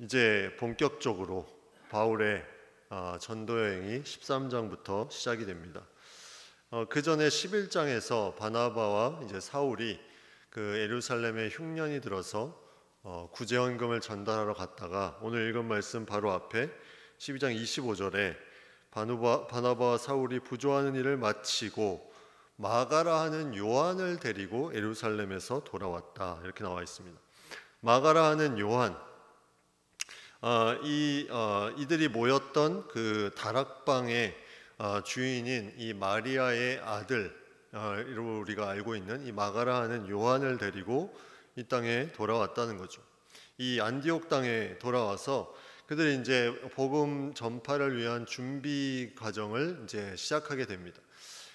이제 본격적으로 바울의 전도 여행이 13장부터 시작이 됩니다. 그 전에 11장에서 바나바와 이제 사울이 그 예루살렘에 흉년이 들어서 구제헌금을 전달하러 갔다가 오늘 읽은 말씀 바로 앞에 12장 25절에 바나바와 사울이 부조하는 일을 마치고 마가라 하는 요한을 데리고 예루살렘에서 돌아왔다, 이렇게 나와 있습니다. 마가라 하는 요한, 이들이 모였던 그 다락방의 주인인 이 마리아의 아들로 우리가 알고 있는 이 마가라 하는 요한을 데리고 이 땅에 돌아왔다는 거죠. 이 안디옥 땅에 돌아와서 그들이 이제 복음 전파를 위한 준비 과정을 이제 시작하게 됩니다.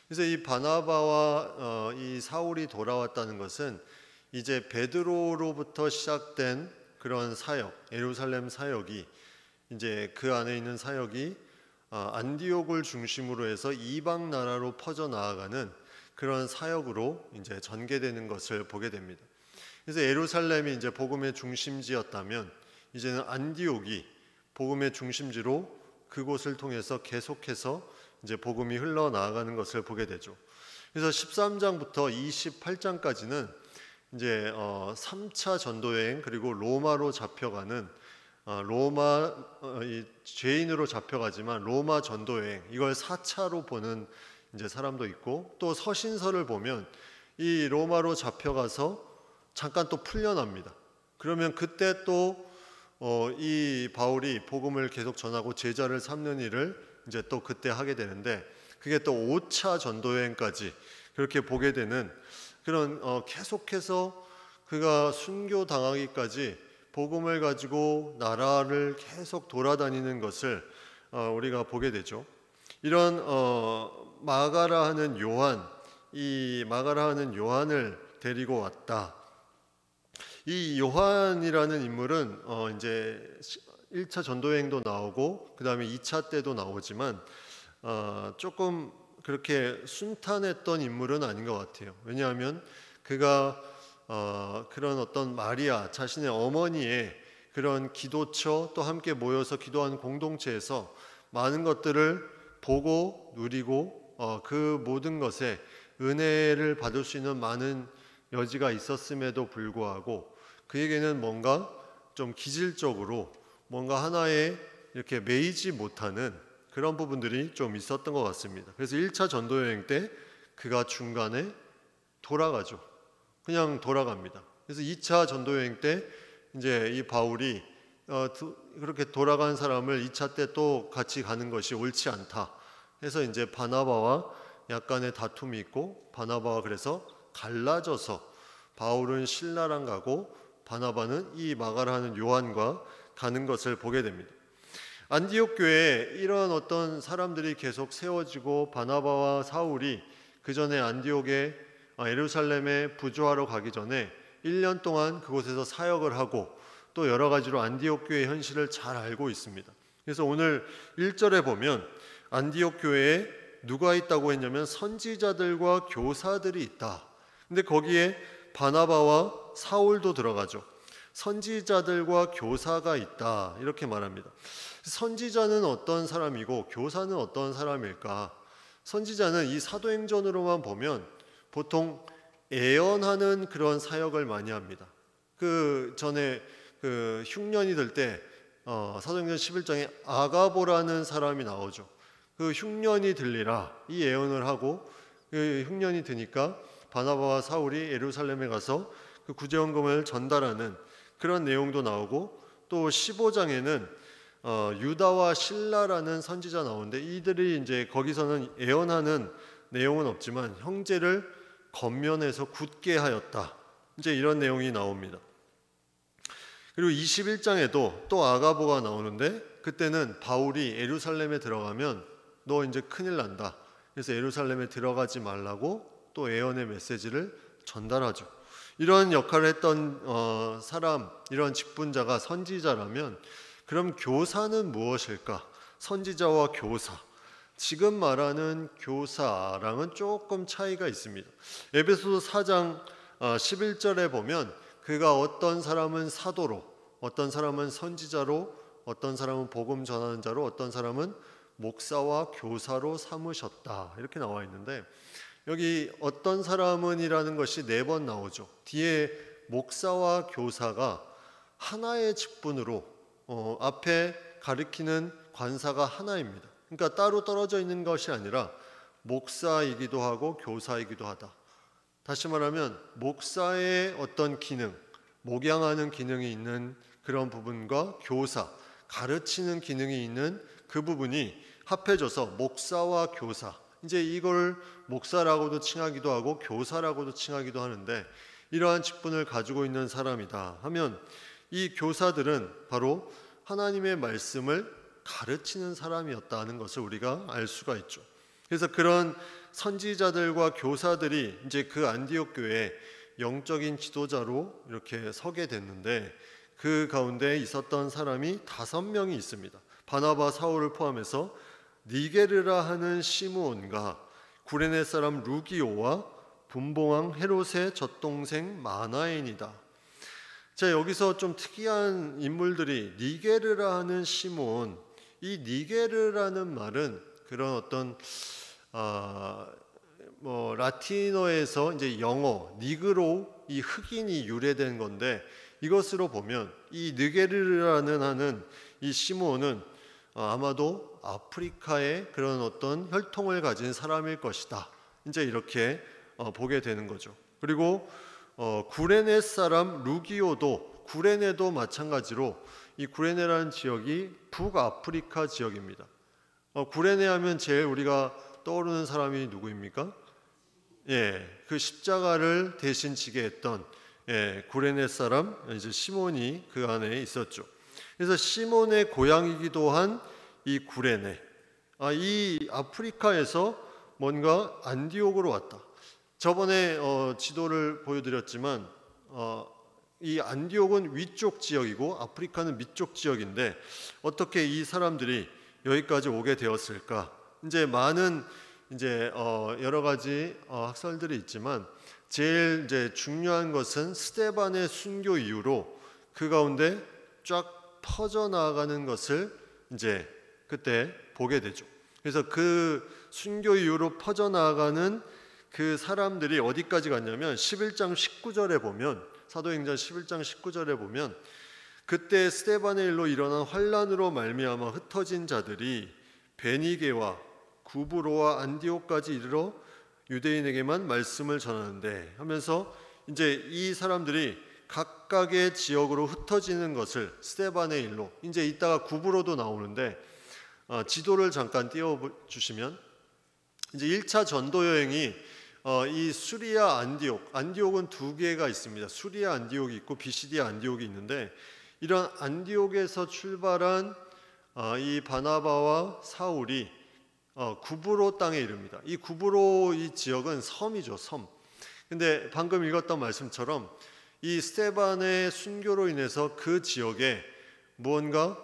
그래서 이 바나바와 이 사울이 돌아왔다는 것은 이제 베드로로부터 시작된 그런 사역, 예루살렘 사역이 이제 그 안에 있는 사역이 안디옥을 중심으로 해서 이방 나라로 퍼져 나아가는 그런 사역으로 이제 전개되는 것을 보게 됩니다. 그래서 예루살렘이 이제 복음의 중심지였다면 이제는 안디옥이 복음의 중심지로 그곳을 통해서 계속해서 이제 복음이 흘러나아가는 것을 보게 되죠. 그래서 13장부터 28장까지는 이제 3차 전도여행, 그리고 로마로 잡혀가는 죄인으로 잡혀가지만 로마 전도여행, 이걸 4차로 보는 이제 사람도 있고, 또 서신서를 보면 이 로마로 잡혀가서 잠깐 또 풀려납니다. 그러면 그때 또 이 바울이 복음을 계속 전하고 제자를 삼는 일을 이제 또 그때 하게 되는데, 그게 또 5차 전도여행까지 그렇게 보게 되는 그런 계속해서 그가 순교당하기까지 복음을 가지고 나라를 계속 돌아다니는 것을 우리가 보게 되죠. 이런 마가라 하는 요한, 이 마가라 하는 요한을 데리고 왔다. 이 요한이라는 인물은 이제 1차 전도여행도 나오고 그 다음에 2차 때도 나오지만 조금 그렇게 순탄했던 인물은 아닌 것 같아요. 왜냐하면 그가 그런 어떤 마리아 자신의 어머니의 그런 기도처, 또 함께 모여서 기도하는 공동체에서 많은 것들을 보고 누리고 그 모든 것에 은혜를 받을 수 있는 많은 여지가 있었음에도 불구하고 그에게는 뭔가 좀 기질적으로 뭔가 하나에 이렇게 매이지 못하는 그런 부분들이 좀 있었던 것 같습니다. 그래서 1차 전도여행 때 그가 중간에 돌아가죠. 그냥 돌아갑니다. 그래서 2차 전도여행 때 이제 이 바울이 그렇게 돌아간 사람을 2차 때 또 같이 가는 것이 옳지 않다 해서 이제 바나바와 약간의 다툼이 있고, 바나바와 그래서 갈라져서 바울은 실라랑 가고 바나바는 이 마가라는 요한과 가는 것을 보게 됩니다. 안디옥 교회에 이런 어떤 사람들이 계속 세워지고 바나바와 사울이 그 전에 안디옥에 예루살렘에 부조하러 가기 전에 1년 동안 그곳에서 사역을 하고 또 여러 가지로 안디옥 교회의 현실을 잘 알고 있습니다. 그래서 오늘 1절에 보면 안디옥 교회에 누가 있다고 했냐면 선지자들과 교사들이 있다. 근데 거기에 바나바와 사울도 들어가죠. 선지자들과 교사가 있다, 이렇게 말합니다. 선지자는 어떤 사람이고 교사는 어떤 사람일까? 선지자는 이 사도행전으로만 보면 보통 예언하는 그런 사역을 많이 합니다. 그 전에 그 흉년이 들 때 사도행전 11장에 아가보라는 사람이 나오죠. 그 흉년이 들리라 이 예언을 하고, 그 흉년이 드니까 바나바와 사울이 예루살렘에 가서 그 구제헌금을 전달하는 그런 내용도 나오고, 또 15장에는 유다와 실라라는 선지자 나오는데 이들이 이제 거기서는 예언하는 내용은 없지만 형제를 겉면에서 굳게 하였다, 이제 이런 내용이 나옵니다. 그리고 21장에도 또 아가보가 나오는데 그때는 바울이 예루살렘에 들어가면 너 이제 큰일 난다, 그래서 예루살렘에 들어가지 말라고 또 예언의 메시지를 전달하죠. 이런 역할을 했던 사람, 이런 직분자가 선지자라면 그럼 교사는 무엇일까? 선지자와 교사, 지금 말하는 교사랑은 조금 차이가 있습니다. 에베소서 4장 11절에 보면 그가 어떤 사람은 사도로, 어떤 사람은 선지자로, 어떤 사람은 복음 전하는 자로, 어떤 사람은 목사와 교사로 삼으셨다. 이렇게 나와 있는데 여기 어떤 사람은이라는 것이 4번 나오죠. 뒤에 목사와 교사가 하나의 직분으로 앞에 가리키는 관사가 하나입니다. 그러니까 따로 떨어져 있는 것이 아니라 목사이기도 하고 교사이기도 하다. 다시 말하면 목사의 어떤 기능, 목양하는 기능이 있는 그런 부분과 교사, 가르치는 기능이 있는 그 부분이 합해져서 목사와 교사, 이제 이걸 목사라고도 칭하기도 하고 교사라고도 칭하기도 하는데 이러한 직분을 가지고 있는 사람이다 하면 이 교사들은 바로 하나님의 말씀을 가르치는 사람이었다는 것을 우리가 알 수가 있죠. 그래서 그런 선지자들과 교사들이 이제 그 안디옥 교회에 영적인 지도자로 이렇게 서게 됐는데 그 가운데 있었던 사람이 5명이 있습니다. 바나바, 사울을 포함해서 니게르라 하는 시므온과 구레네 사람 루기오와 분봉왕 헤롯의 젖동생 마나엔이다. 자, 여기서 좀 특이한 인물들이 니게르라 하는 시므온, 이 니게르라는 말은 그런 어떤 라틴어에서 이제 영어 니그로 이 흑인이 유래된 건데 이것으로 보면 이 니게르라는 하는 이 시므온은 아마도 아프리카의 그런 어떤 혈통을 가진 사람일 것이다. 이제 이렇게 보게 되는 거죠. 그리고 구레네 사람 루기오도 구레네도 마찬가지로 이 구레네라는 지역이 북아프리카 지역입니다. 구레네 하면 제일 우리가 떠오르는 사람이 누구입니까? 예, 그 십자가를 대신 지게 했던 구레네 사람 이제 시몬이 그 안에 있었죠. 그래서 시몬의 고향이기도 한 이 구레네, 이 아프리카에서 뭔가 안디옥으로 왔다. 저번에 지도를 보여드렸지만 이 안디옥은 위쪽 지역이고 아프리카는 밑쪽 지역인데 어떻게 이 사람들이 여기까지 오게 되었을까? 이제 많은 이제 여러 가지 학설들이 있지만 제일 이제 중요한 것은 스데반의 순교 이후로 그 가운데 쫙 퍼져 나가는 것을 이제 그때 보게 되죠. 그래서 그 순교 이후로 퍼져 나가는 그 사람들이 어디까지 갔냐면 11장 19절에 보면 사도행전 11장 19절에 보면 그때 스데반의 일로 일어난 환란으로 말미암아 흩어진 자들이 베니게와 구브로와 안디옥까지 이르러 유대인에게만 말씀을 전하는데 하면서 이제 이 사람들이 각각의 지역으로 흩어지는 것을 스데반의 일로 이제 이따가 구브로도 나오는데 지도를 잠깐 띄워주시면 이제 1차 전도 여행이 이 수리아 안디옥은 2개가 있습니다. 수리아 안디옥이 있고 비시디아 안디옥이 있는데 이런 안디옥에서 출발한 이 바나바와 사울이 구브로 땅에 이릅니다. 이 구브로 이 지역은 섬이죠, 섬. 근데 방금 읽었던 말씀처럼 이 스데반의 순교로 인해서 그 지역에 무언가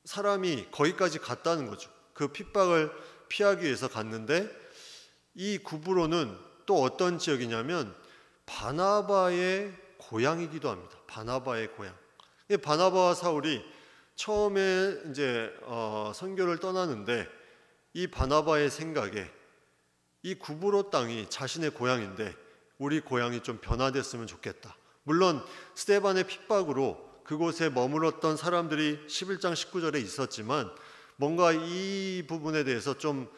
사람이 거기까지 갔다는 거죠. 그 핍박을 피하기 위해서 갔는데 이 구브로는 또 어떤 지역이냐면 바나바의 고향이기도 합니다. 바나바의 고향. 바나바와 사울이 처음에 이제 선교를 떠나는데 이 바나바의 생각에 이 구브로 땅이 자신의 고향인데 우리 고향이 좀 변화됐으면 좋겠다. 물론 스데반의 핍박으로 그곳에 머물렀던 사람들이 11장 19절에 있었지만 뭔가 이 부분에 대해서 좀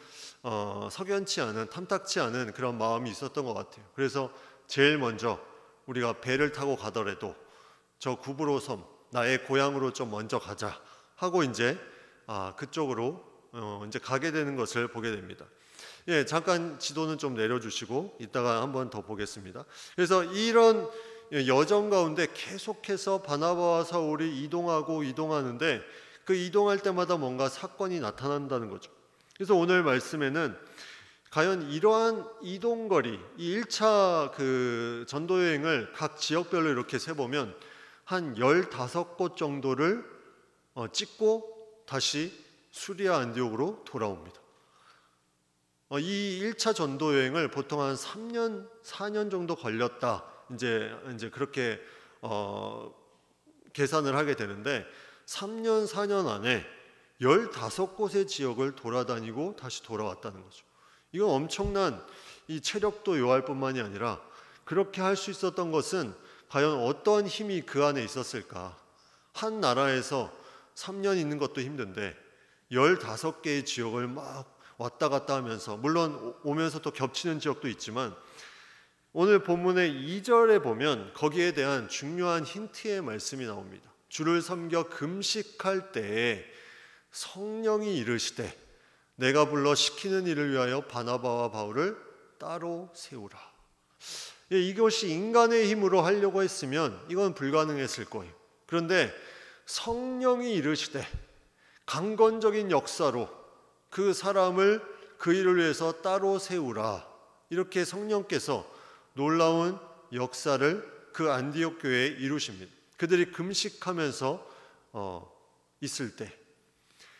석연치 않은, 탐탁치 않은 그런 마음이 있었던 것 같아요. 그래서 제일 먼저 우리가 배를 타고 가더라도 저 구브로 섬, 나의 고향으로 좀 먼저 가자 하고 이제 그쪽으로 이제 가게 되는 것을 보게 됩니다. 예, 잠깐 지도는 좀 내려주시고 이따가 한번 더 보겠습니다. 그래서 이런 여정 가운데 계속해서 바나바와 사울이 이동하는데 그 이동할 때마다 뭔가 사건이 나타난다는 거죠. 그래서 오늘 말씀에는 과연 이러한 이동거리, 이 1차 그 전도 여행을 각 지역별로 이렇게 세보면 한 15곳 정도를 찍고 다시 수리아 안디옥으로 돌아옵니다. 이 1차 전도 여행을 보통 한 3년, 4년 정도 걸렸다. 이제 그렇게 계산을 하게 되는데 3년 4년 안에 15곳의 지역을 돌아다니고 다시 돌아왔다는 거죠. 이건 엄청난 이 체력도 요할 뿐만이 아니라 그렇게 할 수 있었던 것은 과연 어떤 힘이 그 안에 있었을까? 한 나라에서 3년 있는 것도 힘든데 15개의 지역을 막 왔다 갔다 하면서, 물론 오면서 또 겹치는 지역도 있지만 오늘 본문의 2절에 보면 거기에 대한 중요한 힌트의 말씀이 나옵니다. 주를 섬겨 금식할 때에 성령이 이르시되 내가 불러 시키는 일을 위하여 바나바와 바울을 따로 세우라. 이것이 인간의 힘으로 하려고 했으면 이건 불가능했을 거예요. 그런데 성령이 이르시되 강건적인 역사로 그 사람을 그 일을 위해서 따로 세우라. 이렇게 성령께서 놀라운 역사를 그 안디옥 교회에 이루십니다. 그들이 금식하면서 있을 때.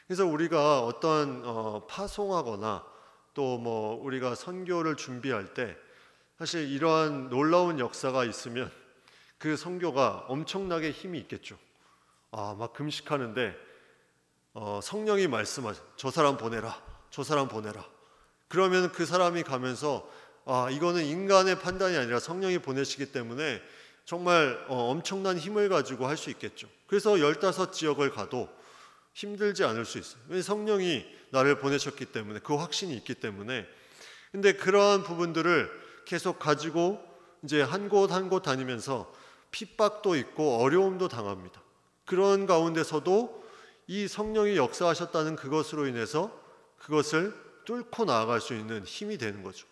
그래서 우리가 어떤 파송하거나 또 우리가 선교를 준비할 때 사실 이러한 놀라운 역사가 있으면 그 선교가 엄청나게 힘이 있겠죠. 막 금식하는데 성령이 말씀하죠. 저 사람 보내라. 저 사람 보내라. 그러면 그 사람이 가면서 이거는 인간의 판단이 아니라 성령이 보내시기 때문에 정말 엄청난 힘을 가지고 할 수 있겠죠. 그래서 15지역을 가도 힘들지 않을 수 있어요. 왜냐하면 성령이 나를 보내셨기 때문에, 그 확신이 있기 때문에. 근데 그러한 부분들을 계속 가지고 이제 한 곳 한 곳 다니면서 핍박도 있고 어려움도 당합니다. 그런 가운데서도 이 성령이 역사하셨다는 그것으로 인해서 그것을 뚫고 나아갈 수 있는 힘이 되는 거죠.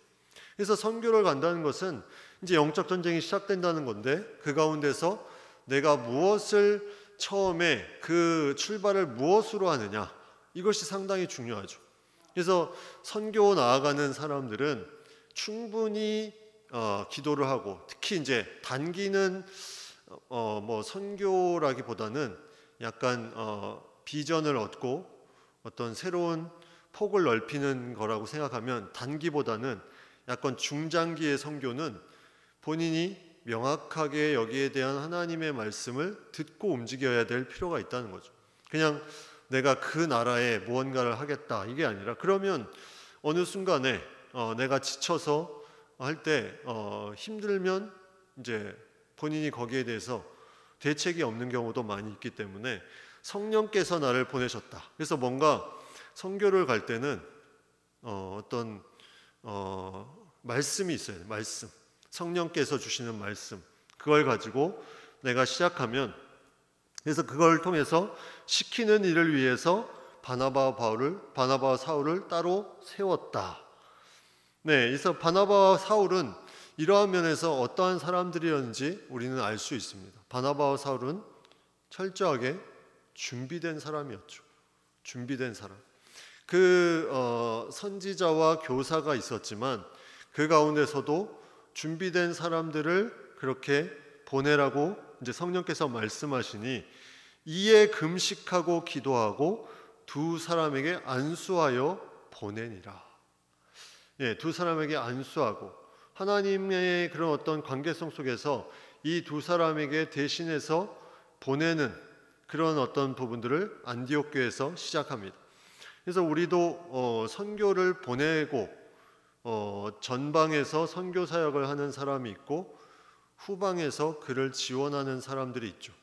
그래서 선교를 간다는 것은 이제 영적 전쟁이 시작된다는 건데, 그 가운데서 내가 무엇을 처음에 그 출발을 무엇으로 하느냐, 이것이 상당히 중요하죠. 그래서 선교 나아가는 사람들은 충분히 기도를 하고, 특히 이제 단기는 선교라기보다는 약간 비전을 얻고 어떤 새로운 폭을 넓히는 거라고 생각하면, 단기보다는 약간 중장기의 선교는 본인이 명확하게 여기에 대한 하나님의 말씀을 듣고 움직여야 될 필요가 있다는 거죠. 그냥 내가 그 나라에 무언가를 하겠다 이게 아니라, 그러면 어느 순간에 내가 지쳐서 할 때 힘들면 이제 본인이 거기에 대해서 대책이 없는 경우도 많이 있기 때문에 성령께서 나를 보내셨다. 그래서 뭔가 선교를 갈 때는 어떤 말씀이 있어요. 말씀. 성령께서 주시는 말씀. 그걸 가지고 내가 시작하면, 그래서 그걸 통해서 시키는 일을 위해서 바나바와 사울을 따로 세웠다. 네, 그래서 바나바와 사울은 이러한 면에서 어떠한 사람들이었는지 우리는 알 수 있습니다. 바나바와 사울은 철저하게 준비된 사람이었죠. 준비된 사람. 선지자와 교사가 있었지만 그 가운데서도 준비된 사람들을 그렇게 보내라고 이제 성령께서 말씀하시니, 이에 금식하고 기도하고 두 사람에게 안수하여 보내니라. 두 사람에게 안수하고, 하나님의 그런 어떤 관계성 속에서 이 두 사람에게 대신해서 보내는 그런 어떤 부분들을 안디옥 교회에서 시작합니다. 그래서 우리도 선교를 보내고 전방에서 선교 사역을 하는 사람이 있고 후방에서 그를 지원하는 사람들이 있죠.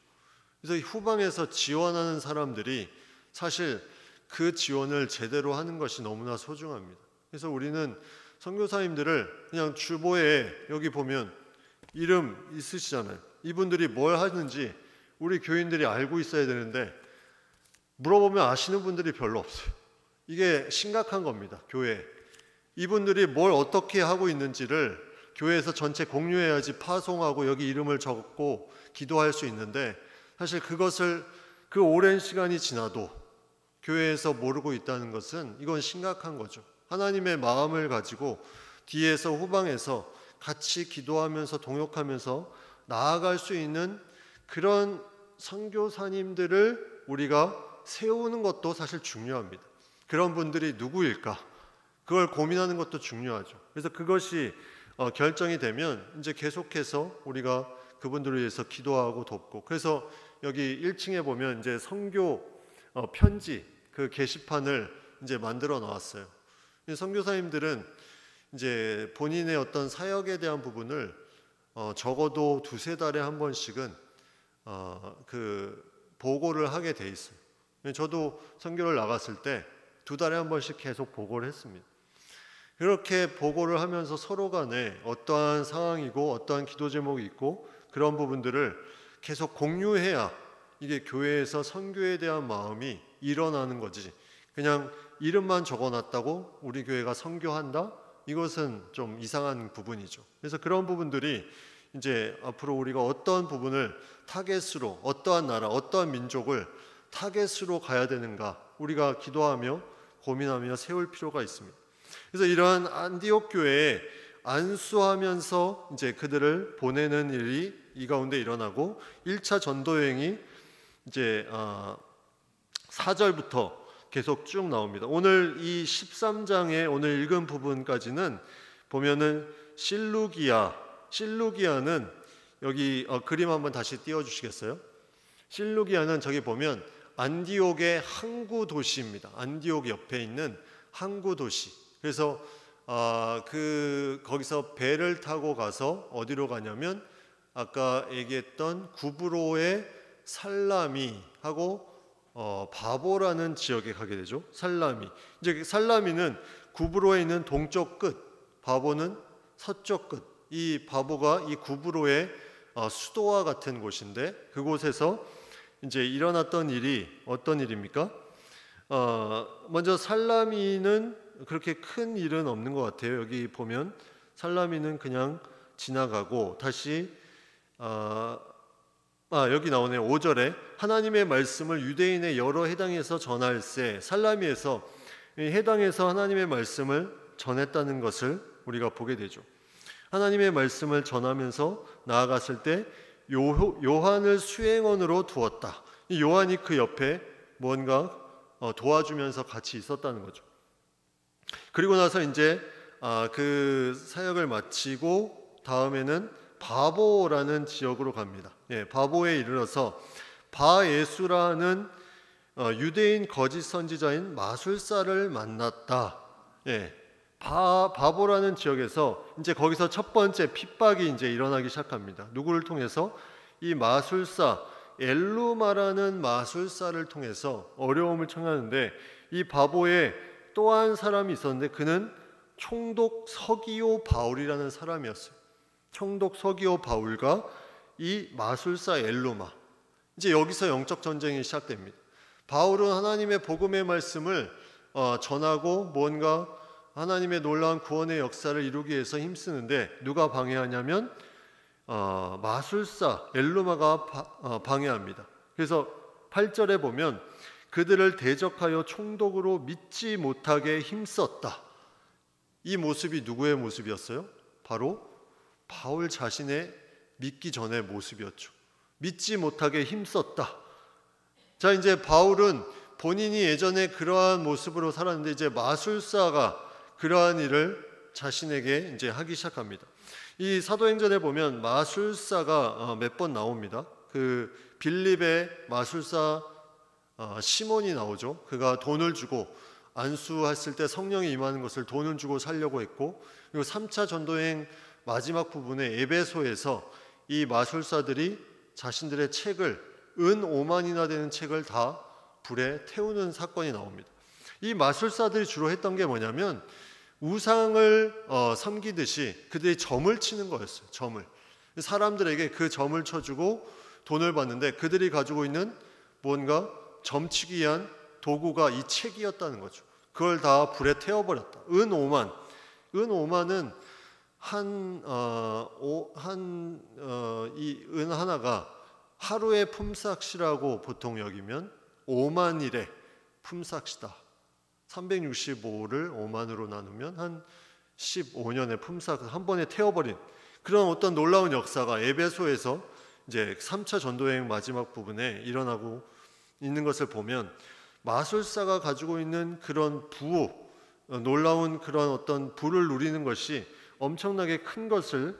그래서 후방에서 지원하는 사람들이 사실 그 지원을 제대로 하는 것이 너무나 소중합니다. 그래서 우리는 선교사님들을 그냥 주보에 여기 보면 이름 있으시잖아요. 이분들이 뭘 하는지 우리 교인들이 알고 있어야 되는데 물어보면 아시는 분들이 별로 없어요. 이게 심각한 겁니다. 교회에. 이분들이 뭘 어떻게 하고 있는지를 교회에서 전체 공유해야지 파송하고 여기 이름을 적고 기도할 수 있는데, 사실 그것을 그 오랜 시간이 지나도 교회에서 모르고 있다는 것은 이건 심각한 거죠. 하나님의 마음을 가지고 뒤에서 후방에서 같이 기도하면서 동역하면서 나아갈 수 있는 그런 선교사님들을 우리가 세우는 것도 사실 중요합니다. 그런 분들이 누구일까? 그걸 고민하는 것도 중요하죠. 그래서 그것이 결정이 되면 이제 계속해서 우리가 그분들을 위해서 기도하고 돕고, 그래서 여기 1층에 보면 이제 선교 편지 그 게시판을 이제 만들어 놓았어요. 선교사님들은 이제 본인의 어떤 사역에 대한 부분을 적어도 2-3달에 한 번씩은 그 보고를 하게 돼 있어요. 저도 선교를 나갔을 때 2달에 한 번씩 계속 보고를 했습니다. 그렇게 보고를 하면서 서로 간에 어떠한 상황이고 어떠한 기도 제목이 있고 그런 부분들을 계속 공유해야 이게 교회에서 선교에 대한 마음이 일어나는 거지, 그냥 이름만 적어놨다고 우리 교회가 선교한다? 이것은 좀 이상한 부분이죠. 그래서 그런 부분들이 이제 앞으로 우리가 어떤 부분을 타겟으로, 어떠한 나라, 어떠한 민족을 타겟으로 가야 되는가 우리가 기도하며 고민하며 세울 필요가 있습니다. 그래서 이러한 안디옥 교회에 안수하면서 이제 그들을 보내는 일이 이 가운데 일어나고 1차 전도 여행이 이제 4절부터 계속 쭉 나옵니다. 오늘 이 13장의 오늘 읽은 부분까지는 보면은 실루기아는 여기 그림 한번 다시 띄워주시겠어요? 실루기아는 저기 보면 안디옥의 항구 도시입니다. 안디옥 옆에 있는 항구 도시. 그래서 거기서 배를 타고 가서 어디로 가냐면 아까 얘기했던 구브로의 살라미하고 바보라는 지역에 가게 되죠. 살라미. 이제 살라미는 구브로에 있는 동쪽 끝, 바보는 서쪽 끝. 이 바보가 이 구브로의 수도와 같은 곳인데 그곳에서 이제 일어났던 일이 어떤 일입니까? 먼저 살라미는 그렇게 큰 일은 없는 것 같아요. 여기 보면 살라미는 그냥 지나가고 다시 여기 나오네요. 5절에 하나님의 말씀을 유대인의 여러 해당에서 전할세. 살라미에서 해당에서 하나님의 말씀을 전했다는 것을 우리가 보게 되죠. 하나님의 말씀을 전하면서 나아갔을 때 요한을 수행원으로 두었다. 이 요한이 그 옆에 뭔가 도와주면서 같이 있었다는 거죠. 그리고 나서 이제 그 사역을 마치고 다음에는 바보라는 지역으로 갑니다. 바보에 이르러서 바예수라는 유대인 거짓 선지자인 마술사를 만났다. 바보라는 지역에서 이제 거기서 첫 번째 핍박이 이제 일어나기 시작합니다. 누구를 통해서? 이 마술사 엘루마라는 마술사를 통해서 어려움을 청하는데 이 바보에 또 한 사람이 있었는데 그는 총독 서기오 바울이라는 사람이었어요. 총독 서기오 바울과 이 마술사 엘루마. 이제 여기서 영적 전쟁이 시작됩니다. 바울은 하나님의 복음의 말씀을 전하고 뭔가 하나님의 놀라운 구원의 역사를 이루기 위해서 힘쓰는데 누가 방해하냐면 마술사 엘루마가 방해합니다. 그래서 8절에 보면 그들을 대적하여 총독으로 믿지 못하게 힘썼다. 이 모습이 누구의 모습이었어요? 바로 바울 자신의 믿기 전의 모습이었죠. 믿지 못하게 힘썼다. 자, 이제 바울은 본인이 예전에 그러한 모습으로 살았는데 이제 마술사가 그러한 일을 자신에게 이제 하기 시작합니다. 이 사도행전에 보면 마술사가 몇 번 나옵니다. 그 빌립의 마술사 시몬이 나오죠. 그가 돈을 주고 안수했을 때 성령이 임하는 것을 돈을 주고 살려고 했고, 그리고 3차 전도여행 마지막 부분에 에베소에서 이 마술사들이 자신들의 책을 은 5만이나 되는 책을 다 불에 태우는 사건이 나옵니다. 이 마술사들이 주로 했던 게 뭐냐면 우상을 섬기듯이 그들이 점을 치는 거였어요. 점을. 사람들에게 그 점을 쳐주고 돈을 받는데 그들이 가지고 있는 뭔가 점치기 위한 도구가 이 책이었다는 거죠. 그걸 다 불에 태워버렸다. 은 5만. 은 5만은 이 은 하나가 하루의 품삯이라고 보통 여기면 5만일의 품삯이다. 365를 5만으로 나누면 한 15년의 품삯을 한 번에 태워버린 그런 어떤 놀라운 역사가 에베소에서 이제 3차 전도여행 마지막 부분에 일어나고 있는 것을 보면 마술사가 가지고 있는 그런 부호, 놀라운 그런 어떤 부를 누리는 것이 엄청나게 큰 것을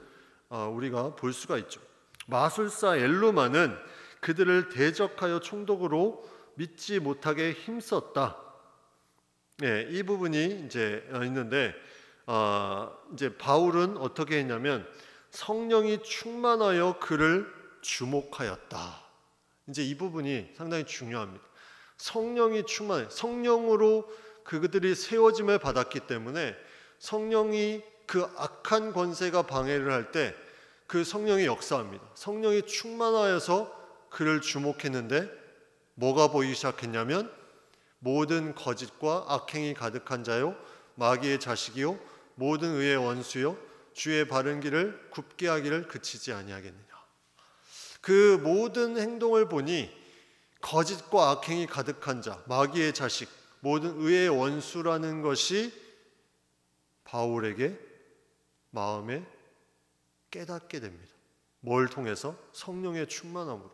우리가 볼 수가 있죠. 마술사 엘루마는 그들을 대적하여 총독으로 믿지 못하게 힘썼다. 예, 이 부분이 이제 있는데 이제 바울은 어떻게 했냐면 성령이 충만하여 그를 주목하였다. 이제 이 부분이 상당히 중요합니다. 성령이 충만해, 성령으로 그들이 세워짐을 받았기 때문에 성령이 그 악한 권세가 방해를 할 때 그 성령이 역사합니다. 성령이 충만하여서 그를 주목했는데 뭐가 보이기 시작했냐면 모든 거짓과 악행이 가득한 자요 마귀의 자식이요 모든 의의 원수요 주의 바른 길을 굽게 하기를 그치지 아니하겠느냐. 그 모든 행동을 보니 거짓과 악행이 가득한 자, 마귀의 자식, 모든 의의 원수라는 것이 바울에게 마음에 깨닫게 됩니다. 뭘 통해서? 성령의 충만함으로.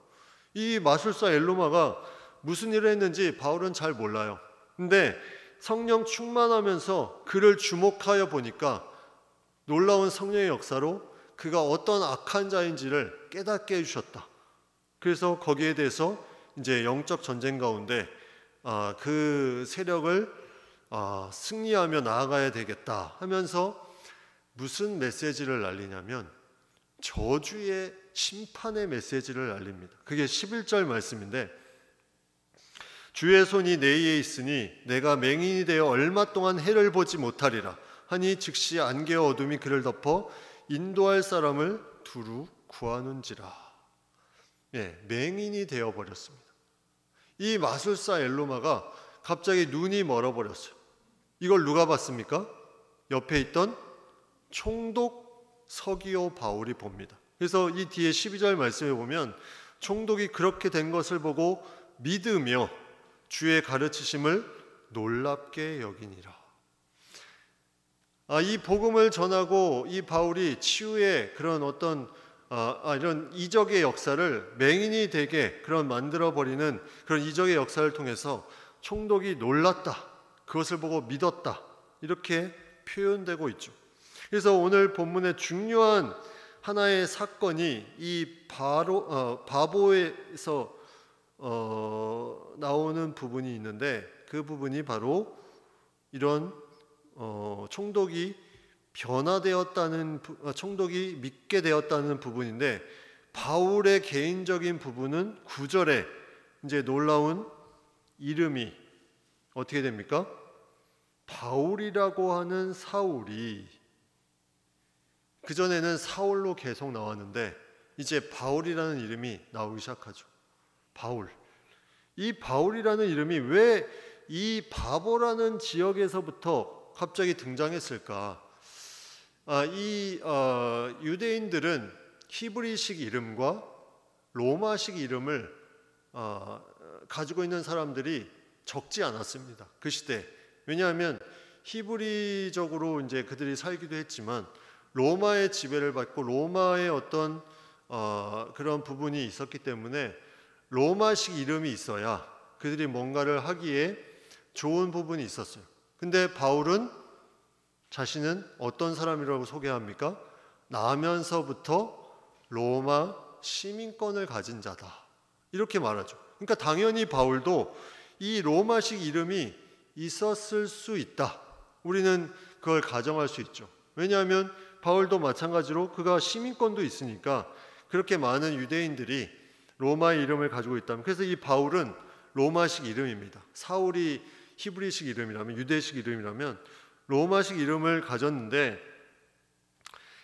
이 마술사 엘로마가 무슨 일을 했는지 바울은 잘 몰라요. 근데 성령 충만하면서 그를 주목하여 보니까 놀라운 성령의 역사로 그가 어떤 악한 자인지를 깨닫게 해주셨다. 그래서 거기에 대해서 이제 영적 전쟁 가운데 그 세력을 승리하며 나아가야 되겠다 하면서 무슨 메시지를 날리냐면 저주의 심판의 메시지를 날립니다. 그게 11절 말씀인데 주의 손이 내 위에 있으니 내가 맹인이 되어 얼마 동안 해를 보지 못하리라 하니 즉시 안개와 어둠이 그를 덮어 인도할 사람을 두루 구하는지라. 예, 맹인이 되어버렸습니다. 이 마술사 엘로마가 갑자기 눈이 멀어버렸어요. 이걸 누가 봤습니까? 옆에 있던 총독 서기오 바울이 봅니다. 그래서 이 뒤에 12절 말씀에 보면 총독이 그렇게 된 것을 보고 믿으며 주의 가르치심을 놀랍게 여기니라. 이 복음을 전하고 이 바울이 치유의 그런 어떤 이런 이적의 역사를 맹인이 되게 그런 만들어버리는 그런 이적의 역사를 통해서 총독이 놀랐다. 그것을 보고 믿었다. 이렇게 표현되고 있죠. 그래서 오늘 본문의 중요한 하나의 사건이 이 바보에서 나오는 부분이 있는데 그 부분이 바로 이런 총독이 변화되었다는 총독이 믿게 되었다는 부분인데 바울의 개인적인 부분은 9절에 이제 놀라운 이름이 어떻게 됩니까? 바울이라고 하는 사울이 그전에는 사울로 계속 나왔는데 이제 바울이라는 이름이 나오기 시작하죠. 바울. 이 바울이라는 이름이 왜 이 바보라는 지역에서부터 갑자기 등장했을까? 유대인들은 히브리식 이름과 로마식 이름을 가지고 있는 사람들이 적지 않았습니다. 그 시대. 왜냐하면 히브리적으로 이제 그들이 살기도 했지만 로마의 지배를 받고 로마의 어떤 그런 부분이 있었기 때문에 로마식 이름이 있어야 그들이 뭔가를 하기에 좋은 부분이 있었어요. 근데 바울은 자신은 어떤 사람이라고 소개합니까? 나면서부터 로마 시민권을 가진 자다. 이렇게 말하죠. 그러니까 당연히 바울도 이 로마식 이름이 있었을 수 있다. 우리는 그걸 가정할 수 있죠. 왜냐하면 바울도 마찬가지로 그가 시민권도 있으니까 그렇게 많은 유대인들이 로마의 이름을 가지고 있다면 그래서 이 바울은 로마식 이름입니다. 사울이 히브리식 이름이라면 유대식 이름이라면 로마식 이름을 가졌는데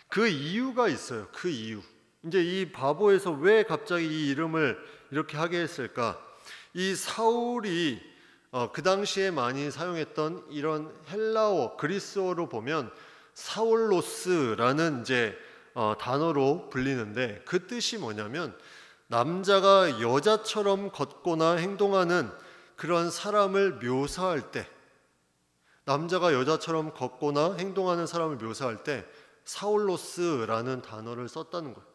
그 이유가 있어요. 그 이유. 이제 이 바보에서 왜 갑자기 이 이름을 이렇게 하게 했을까? 이 사울이 그 당시에 많이 사용했던 이런 헬라어, 그리스어로 보면 사울로스라는 이제 단어로 불리는데 그 뜻이 뭐냐면 남자가 여자처럼 걷거나 행동하는 그런 사람을 묘사할 때 남자가 여자처럼 걷거나 행동하는 사람을 묘사할 때 사울로스라는 단어를 썼다는 거예요.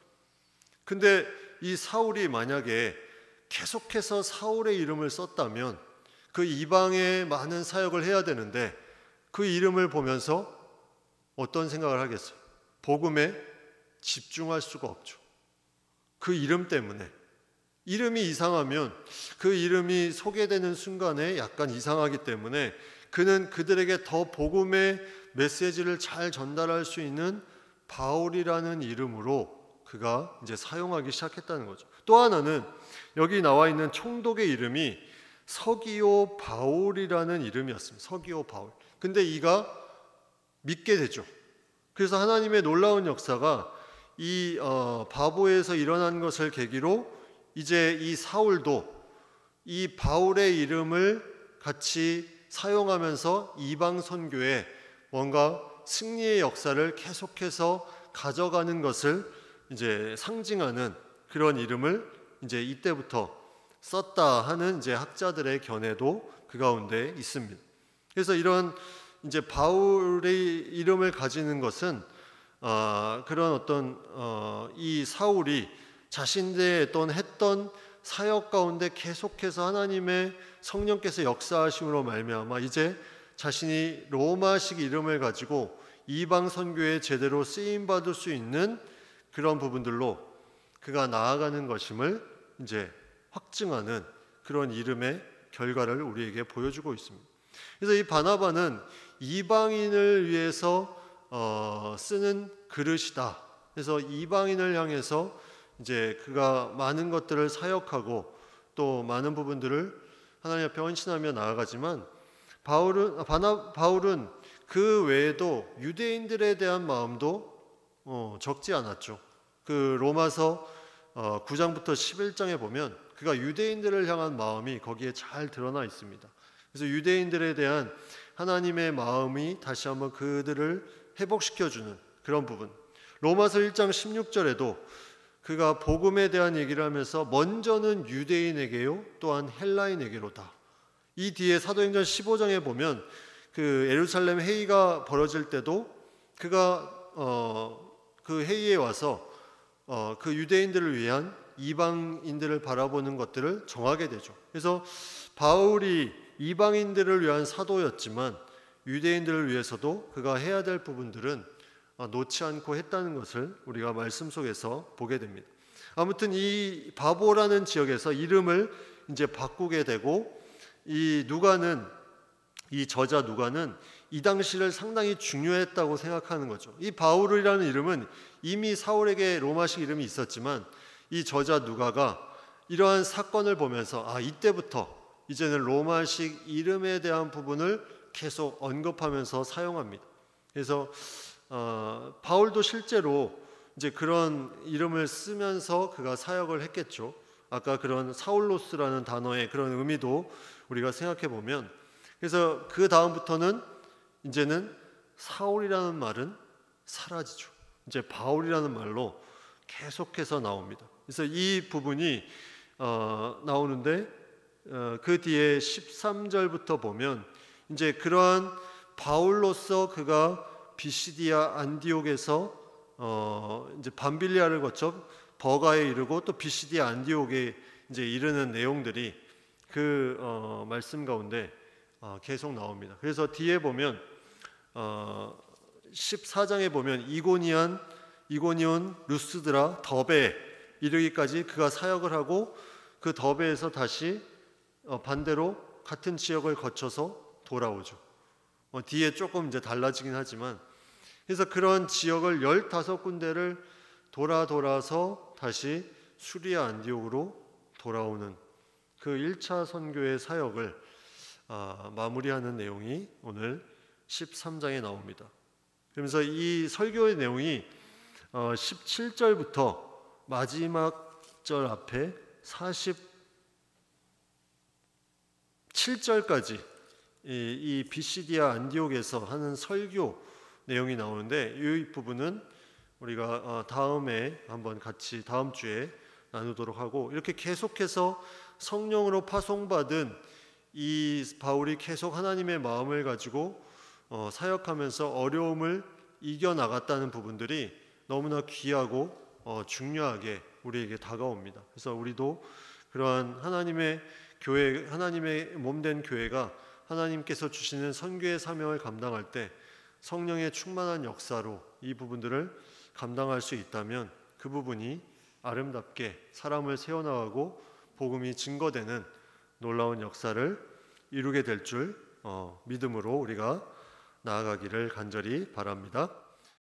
근데 이 사울이 만약에 계속해서 사울의 이름을 썼다면 그 이방에 많은 사역을 해야 되는데 그 이름을 보면서 어떤 생각을 하겠어요? 복음에 집중할 수가 없죠. 그 이름 때문에 이름이 이상하면 그 이름이 소개되는 순간에 약간 이상하기 때문에 그는 그들에게 더 복음의 메시지를 잘 전달할 수 있는 바울이라는 이름으로 그가 이제 사용하기 시작했다는 거죠. 또 하나는 여기 나와 있는 총독의 이름이 서기오 바울이라는 이름이었습니다. 서기오 바울. 근데 이가 믿게 되죠. 그래서 하나님의 놀라운 역사가 이 바보에서 일어난 것을 계기로 이제 이 사울도 이 바울의 이름을 같이 사용하면서 이방 선교에 뭔가 승리의 역사를 계속해서 가져가는 것을 이제 상징하는 그런 이름을 이제 이때부터 썼다 하는 이제 학자들의 견해도 그 가운데 있습니다. 그래서 이런 이제 바울의 이름을 가지는 것은 그런 어떤 이 사울이 자신의 했던 사역 가운데 계속해서 하나님의 성령께서 역사하심으로 말미암아 이제 자신이 로마식 이름을 가지고 이방 선교에 제대로 쓰임 받을 수 있는 그런 부분들로 그가 나아가는 것임을 이제 확증하는 그런 이름의 결과를 우리에게 보여주고 있습니다. 그래서 이 바나바는 이방인을 위해서 쓰는 그릇이다. 그래서 이방인을 향해서 이제 그가 많은 것들을 사역하고 또 많은 부분들을 하나님 앞에 헌신하며 나아가지만 바울은 그 외에도 유대인들에 대한 마음도 적지 않았죠. 그 로마서 9장부터 11장에 보면 그가 유대인들을 향한 마음이 거기에 잘 드러나 있습니다. 그래서 유대인들에 대한 하나님의 마음이 다시 한번 그들을 회복시켜주는 그런 부분. 로마서 1장 16절에도 그가 복음에 대한 얘기를 하면서 먼저는 유대인에게요 또한 헬라인에게로다. 이 뒤에 사도행전 15장에 보면 그 예루살렘 회의가 벌어질 때도 그가 그 회의에 와서 그 유대인들을 위한 이방인들을 바라보는 것들을 정하게 되죠. 그래서 바울이 이방인들을 위한 사도였지만 유대인들을 위해서도 그가 해야 될 부분들은 놓지 않고 했다는 것을 우리가 말씀 속에서 보게 됩니다. 아무튼 이 바보라는 지역에서 이름을 이제 바꾸게 되고 이 저자 누가는 이 당시를 상당히 중요했다고 생각하는 거죠. 이 바울이라는 이름은 이미 사울에게 로마식 이름이 있었지만 이 저자 누가가 이러한 사건을 보면서 이때부터 이제는 로마식 이름에 대한 부분을 계속 언급하면서 사용합니다. 그래서 바울도 실제로 이제 그런 이름을 쓰면서 그가 사역을 했겠죠. 아까 그런 사울로스라는 단어의 그런 의미도 우리가 생각해 보면 그래서 그 다음부터는 이제는 사울이라는 말은 사라지죠. 이제 바울이라는 말로 계속해서 나옵니다. 그래서 이 부분이 나오는데 그 뒤에 13절부터 보면 이제 그러한 바울로서 그가 비시디아 안디옥에서 이제 밤빌리아를 거쳐 버가에 이르고 또 비시디아 안디옥에 이제 이르는 내용들이 그 말씀 가운데 계속 나옵니다. 그래서 뒤에 보면 14장에 보면 이고니온, 루스드라, 더베 이르기까지 그가 사역을 하고 그 더베에서 다시 반대로 같은 지역을 거쳐서 돌아오죠. 뒤에 조금 이제 달라지긴 하지만 그래서 그런 지역을 15군데를 돌아서 다시 수리아 안디옥으로 돌아오는 그 1차 선교의 사역을 마무리하는 내용이 오늘 13장에 나옵니다. 그러면서 이 설교의 내용이 17절부터 마지막 절 앞에 47절까지 이 비시디아 안디옥에서 하는 설교 내용이 나오는데 이 부분은 우리가 다음에 한번 같이 다음 주에 나누도록 하고 이렇게 계속해서 성령으로 파송받은 이 바울이 계속 하나님의 마음을 가지고 사역하면서 어려움을 이겨나갔다는 부분들이 너무나 귀하고 중요하게 우리에게 다가옵니다. 그래서 우리도 그러한 하나님의 교회, 하나님의 몸된 교회가 하나님께서 주시는 선교의 사명을 감당할 때 성령의 충만한 역사로 이 부분들을 감당할 수 있다면 그 부분이 아름답게 사람을 세워나가고 복음이 증거되는 놀라운 역사를 이루게 될 줄 믿음으로 우리가 나아가기를 간절히 바랍니다.